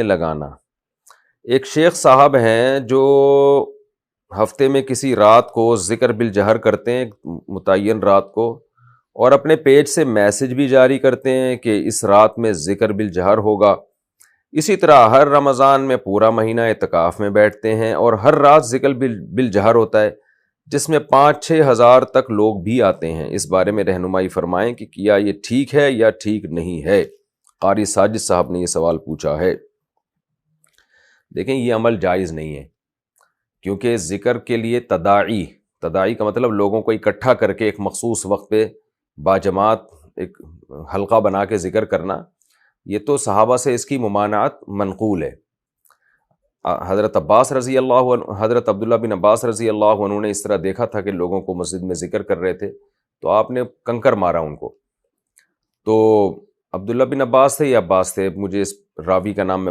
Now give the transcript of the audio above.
لگانا۔ ایک شیخ صاحب ہیں جو ہفتے میں کسی رات کو ذکر بالجہر کرتے ہیں، متعین رات کو، اور اپنے پیج سے میسج بھی جاری کرتے ہیں کہ اس رات میں ذکر بالجہر ہوگا۔ اسی طرح ہر رمضان میں پورا مہینہ اعتکاف میں بیٹھتے ہیں اور ہر رات ذکر بالجہر ہوتا ہے، جس میں 5-6 ہزار تک لوگ بھی آتے ہیں۔ اس بارے میں رہنمائی فرمائیں کہ کیا یہ ٹھیک ہے یا ٹھیک نہیں ہے؟ قاری ساجد صاحب نے یہ سوال پوچھا ہے۔ دیکھیں، یہ عمل جائز نہیں ہے، کیونکہ ذکر کے لیے تداعی کا مطلب لوگوں کو اکٹھا کر کے ایک مخصوص وقت پہ باجماعت ایک حلقہ بنا کے ذکر کرنا، یہ تو صحابہ سے اس کی ممانعت منقول ہے۔ حضرت عبداللہ بن عباس رضی اللہ عنہ نے اس طرح دیکھا تھا کہ لوگوں کو مسجد میں ذکر کر رہے تھے، تو آپ نے کنکر مارا ان کو۔ تو عبداللہ بن عباس تھے یا عباس تھے، مجھے اس راوی کا نام میں